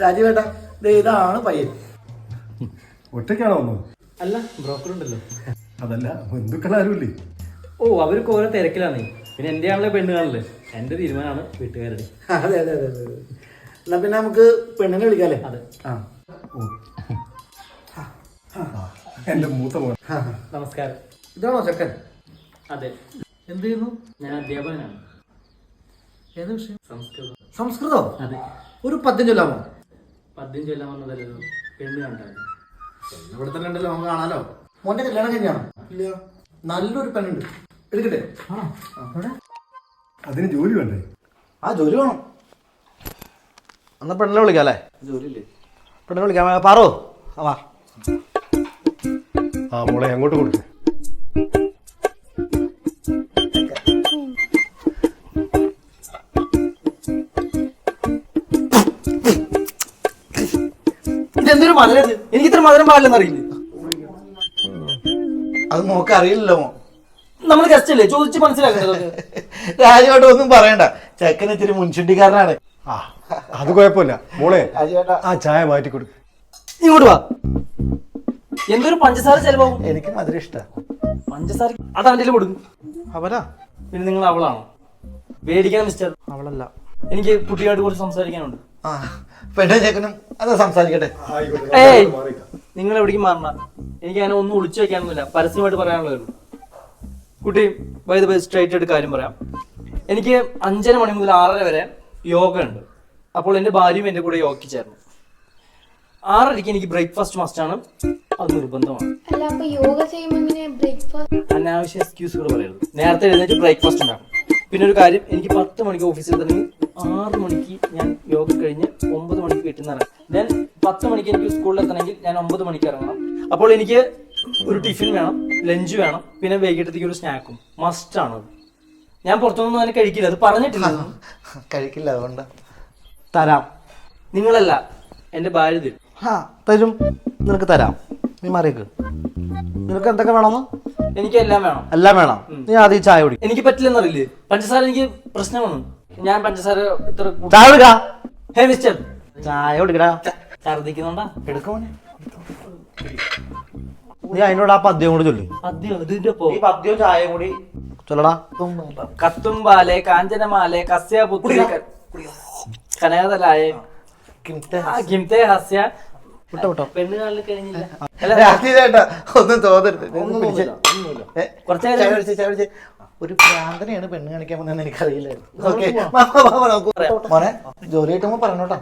രാജീവേട്ടാ ഇതാണ് പയ്യൻ. ഒറ്റയ്ക്കാണോ വന്നത്? അല്ല, ബ്രോക്കർ ഉണ്ടല്ലോ. അതല്ല, ബന്ധുക്കളാരുമില്ലേ? ഓ, അവർക്ക് ഓരോ തിരക്കിലാണേ. പിന്നെ എന്റെ ആണല്ലേ പെണ്ണ് കാണല്ലേ. എന്റെ തീരുമാനമാണ് വീട്ടുകാരുടെ. അതെ അതെ അതെ അതെ. എന്നാ പിന്നെ നമുക്ക് പെണ്ണിനെ വിളിക്കാല്ലേ? അതെ. എന്റെ മൂത്ത മോൻ. നമസ്കാരം. ഇതാണോ ചെക്കൻ? അതെ. എന്ത് ചെയ്യുന്നു? ഞാൻ അധ്യാപകനാണ്. ഏത് വിഷയം? സംസ്കൃതം. സംസ്കൃതം? അതെ. ഒരു പദ്യം ചൊല്ലാമോ? പദ്യം ചൊല്ലാൻ വന്നതല്ലോ, പെണ്ണ് കണ്ടാണ്. ഇവിടെ തന്നെ ഉണ്ടല്ലോ, നമുക്ക് കാണാലോ. മോന്റെ കല്യാണം കഴിഞ്ഞാണോ? ഇല്ല. നല്ലൊരു പെണ്ണുണ്ട്, എടുക്കട്ടെ? അതിന് ജോലി വേണ്ടേ? ആ, ജോലി വേണം. എന്നാ പെണ്ണിനെ വിളിക്കാം അല്ലേ? ജോലി ഇല്ലേ? പെണ്ണിനെ വിളിക്കാം. പാറോ, വാ. ആ മോളെ അങ്ങോട്ട് കൊടുത്തു. ഇതെന്തൊരു മധുരം ഇത്? എനിക്ക് ഇത്ര മധുരം പാടില്ലെന്ന് അറിയില്ലേ? അത് നോക്ക് അറിയില്ലല്ലോ. നമ്മൾ ഗസ്റ്റ് അല്ലേ, ചോദിച്ച് മനസ്സിലാക്കുന്നത്. രാജുവേട്ട ഒന്നും പറയണ്ട, ചെക്കൻ ഇത്തിരി മുൻചുണ്ടിക്കാരനാണ്. ആ, അത് കുഴപ്പമില്ല മോളെ. രാജുവേട്ട ആ ചായ മാറ്റി കൊടുക്കും. ഇങ്ങോട്ട് വാ. എന്തൊരു പഞ്ചസാര ചെലവാകും. എനിക്ക് മധുരം ഇഷ്ടമാണ്. പഞ്ചസാര അത് അവൻ്റെ കൊടുക്കും. അവരാ? പിന്നെ നിങ്ങൾ അവളാണോ? പേടിക്കണം മിസ്റ്റർ. അവളല്ല. എനിക്ക് കുട്ടിയായിട്ട് കുറച്ച് സംസാരിക്കാനുണ്ട്. ആ, പെണ്ണ ചെക്കനും അത് സംസാരിക്കട്ടെ. ഏയ്, നിങ്ങൾ എവിടേക്കും മാറണ്ട. എനിക്ക് അങ്ങനെ ഒന്നും ഒളിച്ചു വെക്കാനൊന്നുമില്ല, പരസ്യമായിട്ട് പറയാനുള്ളതേ ഉള്ളൂ. കുട്ടി, ബൈ ദ ബൈ, സ്ട്രൈറ്റ് ആയിട്ട് കാര്യം പറയാം. എനിക്ക് 5:30 മണി മുതൽ 6:30 വരെ യോഗ ഉണ്ട്. അപ്പോൾ എൻ്റെ ഭാര്യയും എൻ്റെ കൂടെ യോഗയ്ക്ക് ചേർന്നു. 6:30 എനിക്ക് ബ്രേക്ക്ഫാസ്റ്റ് മസ്റ്റാണ്, അത് നിർബന്ധമാണ്. അല്ല, അപ്പൊ യോഗ ചെയ്യുമ്പോൾ എങ്ങനെ ബ്രേക്ക്ഫാസ്റ്റ്? അനാവശ്യ എക്സ്ക്യൂസുകൾ പറയരുത്. നേരത്തെ എഴുന്നേറ്റ് ബ്രേക്ക്ഫാസ്റ്റ് ഉണ്ടാകും. പിന്നെ ഒരു കാര്യം, എനിക്ക് 10 മണിക്ക് ഓഫീസിൽ തന്നെ 6 മണിക്ക് ഞാൻ യോഗ കഴിഞ്ഞ് 9 മണിക്ക് വീട്ടിൽ നിന്ന് ഇറങ്ങും. ദെൻ 10 മണിക്ക് എനിക്ക് സ്കൂളിൽ എത്തണമെങ്കിൽ ഞാൻ 9 മണിക്ക് ഇറങ്ങണം. അപ്പോൾ എനിക്ക് ഒരു ടിഫിൻ വേണം, ലഞ്ച് വേണം, പിന്നെ വൈകിട്ടത്തേക്ക് ഒരു സ്നാക്കും മസ്റ്റാണ്. ഞാൻ പുറത്തുനിന്നും അങ്ങനെ കഴിക്കില്ല, അത് പറഞ്ഞിട്ടില്ല. കഴിക്കില്ല, അതുകൊണ്ട് തരാം. നിങ്ങളല്ല, എൻ്റെ ഭാര്യ തരും. ആ, തരും. നിനക്ക് തരാം. നീ മാറിയേക്ക്. നിനക്ക് എന്തൊക്കെ വേണമെന്ന്? എനിക്ക് എല്ലാം വേണം. എല്ലാം വേണം. നീ ആദ്യം ചായ കുടി. എനിക്ക് പറ്റില്ലെന്നറിയില്ലേ, പഞ്ചസാര എനിക്ക് പ്രശ്നമാണ്. ഞാൻ പഞ്ചസാര ഇത്ര ചായ കുടിക്കാ. ഹേ മിസ്റ്റർ, ചായ കുടിക്കടാ. ഛർദിക്കുന്നുണ്ടാ? എടുക്കോനെ. നീ അതിനോട് ആ പദ്യം കൂടി ചൊല്ലി. പദ്യം ഇതിന്റെ ഈ പദ്യവും ചായയും കൂടി ചൊല്ലടാ. കത്തുംബാലെ കാഞ്ചനമാലെ കസ്യപുത്രി കനകതലായ കിംതേ ഹസ്യ. വിട്ടോ വിട്ടോ. പെണ്ണ് കാണൽ കഴിഞ്ഞില്ല. ഒന്നും തോന്നരുത്. കുറച്ച് ഒരു പ്രാന്തനെയാണ് പെണ്ണ് കാണിക്കാൻ വന്നതെന്ന് എനിക്കറിയില്ലായിരുന്നു. ഓക്കെ മോനെ, ജോലി കിട്ടുമ്പോ പറഞ്ഞോട്ടോ.